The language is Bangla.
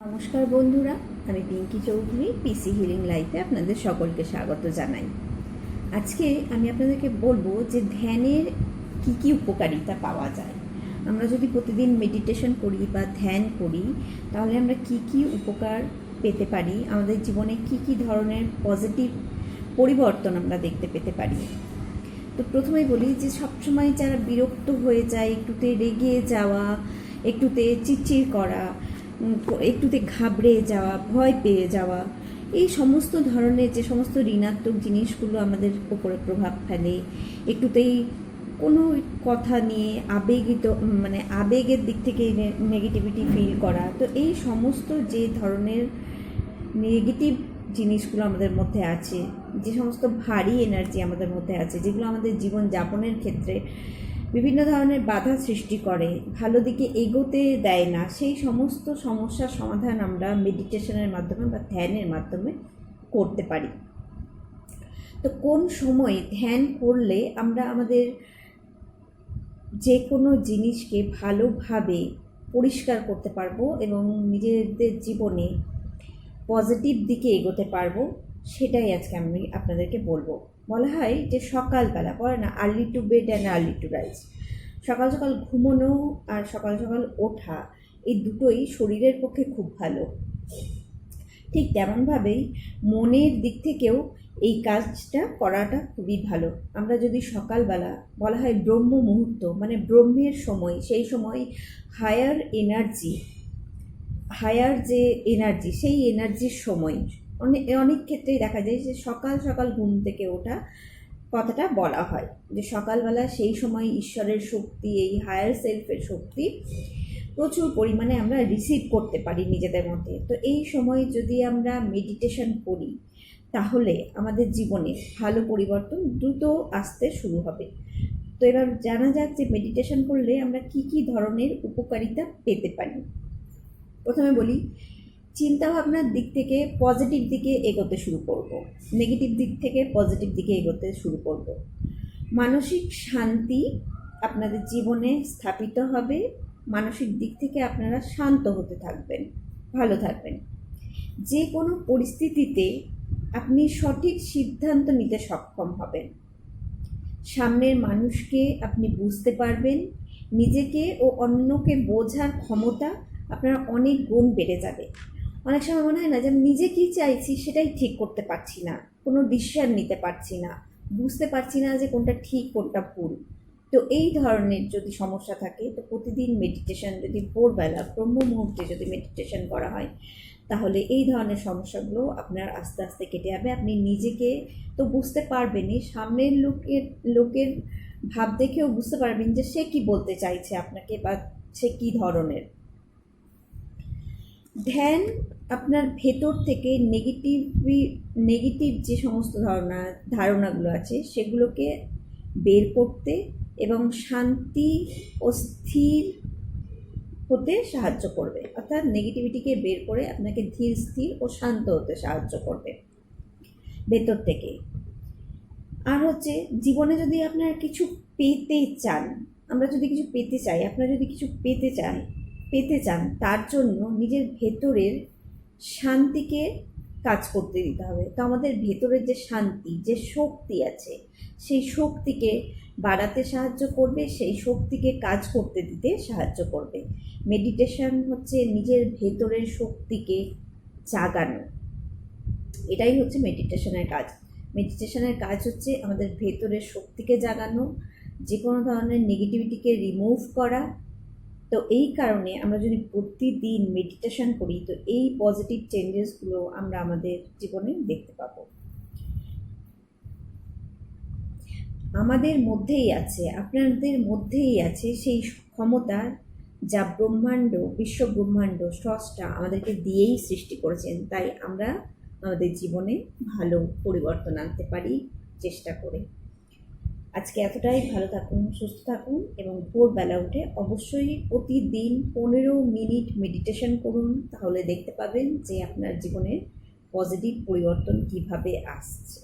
নমস্কার বন্ধুরা, আমি পিঙ্কি চৌধুরী, পিসি হিলিং লাইফে আপনাদের সকলকে স্বাগত জানাই। আজকে আমি আপনাদেরকে বলবো যে ধ্যানের কি কি উপকারিতা পাওয়া যায়। আমরা যদি প্রতিদিন মেডিটেশন করি বা ধ্যান করি, তাহলে আমরা কি কি উপকার পেতে পারি, আমাদের জীবনে কি কি ধরনের পজিটিভ পরিবর্তন আমরা দেখতে পেতে পারি। তো প্রথমেই বলি যে সবসময় যারা বিরক্ত হয়ে যায়, একটুতে রেগে যাওয়া, একটুতে চিড়চিড় করা, একটুতে ঘাবড়ে যাওয়া, ভয় পেয়ে যাওয়া, এই সমস্ত ধরনের যে সমস্ত ঋণাত্মক জিনিসগুলো আমাদের উপরে প্রভাব ফেলে, একটুতেই কোনো কথা নিয়ে আবেগের দিক থেকে নেগেটিভিটি ফিল করা, তো এই সমস্ত যে ধরনের নেগেটিভ জিনিসগুলো আমাদের মধ্যে আছে, যে সমস্ত ভারী এনার্জি আমাদের মধ্যে আছে, যেগুলো আমাদের জীবন যাপনের ক্ষেত্রে বিভিন্ন ধরনের বাধা সৃষ্টি করে, ভালো দিকে এগোতে দেয় না, সেই সমস্ত সমস্যার সমাধান আমরা মেডিটেশনের মাধ্যমে বা ধ্যানের মাধ্যমে করতে পারি। তো কোন সময় ধ্যান করলে আমরা আমাদের যে কোনো জিনিসকে ভালোভাবে পরিষ্কার করতে পারবো এবং নিজেদের জীবনে পজিটিভ দিকে এগোতে পারবো, সেটাই আজকে আমি আপনাদেরকে বলবো। বলা হয় যে সকালবেলা বলে না, early to bed and early to rise, সকাল সকাল ঘুমোনো আর সকাল সকাল ওঠা, এই দুটোই শরীরের পক্ষে খুব ভালো। ঠিক তেমনভাবেই মনের দিক থেকেও এই কাজটা করাটা খুবই ভালো। আমরা যদি সকালবেলা, বলা হয় ব্রহ্ম মুহূর্ত, মানে ব্রহ্মের সময়, সেই সময় হায়ার যে এনার্জি, সেই এনার্জির সময় অনেক ক্ষেত্রেই দেখা যায় যে সকাল সকাল ঘুম থেকে ওঠা কথাটা বলা হয়, যে সকালবেলা সেই সময় ঈশ্বরের শক্তি, এই হায়ার সেলফের শক্তি প্রচুর পরিমাণে আমরা রিসিভ করতে পারি নিজেদের মধ্যে। তো এই সময় যদি আমরা মেডিটেশন করি, তাহলে আমাদের জীবনে ভালো পরিবর্তন দ্রুত আসতে শুরু হবে। তো এবার জানা যাক যে মেডিটেশন করলে আমরা কি কি ধরনের উপকারিতা পেতে পারি। প্রথমে বলি, চিন্তাভাবনার দিক থেকে পজিটিভ দিকে এগোতে শুরু করব, নেগেটিভ দিক থেকে পজিটিভ দিকে এগোতে শুরু করব। মানসিক শান্তি আপনাদের জীবনে স্থাপিত হবে, মানসিক দিক থেকে আপনারা শান্ত হতে থাকবেন, ভালো থাকবেন। যে কোনো পরিস্থিতিতে আপনি সঠিক সিদ্ধান্ত নিতে সক্ষম হবেন, সামনের মানুষকে আপনি বুঝতে পারবেন, নিজেকে ও অন্যকে বোঝার ক্ষমতা আপনার অনেক গুণ বেড়ে যাবে। অনেক সময় মনে হয় না যে আমি নিজে কী চাইছি সেটাই ঠিক করতে পারছি না, কোনো ডিসিশন নিতে পারছি না, বুঝতে পারছি না যে কোনটা ঠিক কোনটা ভুল। তো এই ধরনের যদি সমস্যা থাকে, তো প্রতিদিন মেডিটেশন, যদি ভোরবেলা ব্রহ্ম মুহূর্তে যদি মেডিটেশন করা হয়, তাহলে এই ধরনের সমস্যাগুলো আপনার আস্তে আস্তে কেটে যাবে। আপনি নিজেকে তো বুঝতে পারবেনই, সামনের লোকের ভাব দেখেও বুঝতে পারবেন যে সে কি বলতে চাইছে আপনাকে, বা সে কী ধরনের। ধ্যান আপনার ভেতর থেকে নেগেটিভ যে সমস্ত ধারণাগুলো আছে, সেগুলোকে বের করতে এবং শান্তি ও স্থির হতে সাহায্য করবে। অর্থাৎ নেগেটিভিটিকে বের করে আপনাকে ধীর, স্থির ও শান্ত হতে সাহায্য করবে ভেতর থেকে। আর হচ্ছে, জীবনে যদি আপনারা কিছু পেতে চান, আমরা যদি কিছু পেতে চাই, আপনারা যদি কিছু পেতে চান, তার জন্য নিজের ভেতরের শান্তিকে কাজ করতে দিতে হবে। তো আমাদের ভেতরের যে শান্তি, যে শক্তি আছে, সেই শক্তিকে বাড়াতে সাহায্য করবে, সেই শক্তিকে কাজ করতে দিতে সাহায্য করবে। মেডিটেশন হচ্ছে নিজের ভেতরের শক্তিকে জাগানো, এটাই হচ্ছে মেডিটেশনের কাজ। মেডিটেশনের কাজ হচ্ছে আমাদের ভেতরের শক্তিকে জাগানো, যে কোনো ধরনের নেগেটিভিটিকে রিমুভ করা। তো এই কারণে আমরা যদি প্রতিদিন মেডিটেশন করি, তো এই পজিটিভ চেঞ্জেসগুলো আমরা আমাদের জীবনে দেখতে পাবো। আমাদের মধ্যেই আছে, আপনাদের মধ্যেই আছে সেই ক্ষমতা, যা বিশ্ব ব্রহ্মাণ্ড স্রষ্টা আমাদেরকে দিয়েই সৃষ্টি করেছেন। তাই আমরা আমাদের জীবনে ভালো পরিবর্তন আনতে পারি চেষ্টা করে। আজকে এতটাই, ভালো থাকুন, সুস্থ থাকুন এবং ভোরবেলা উঠে অবশ্যই প্রতিদিন 15 মিনিট মেডিটেশন করুন, তাহলে দেখতে পাবেন যে আপনার জীবনে পজিটিভ পরিবর্তন কিভাবে আসছে।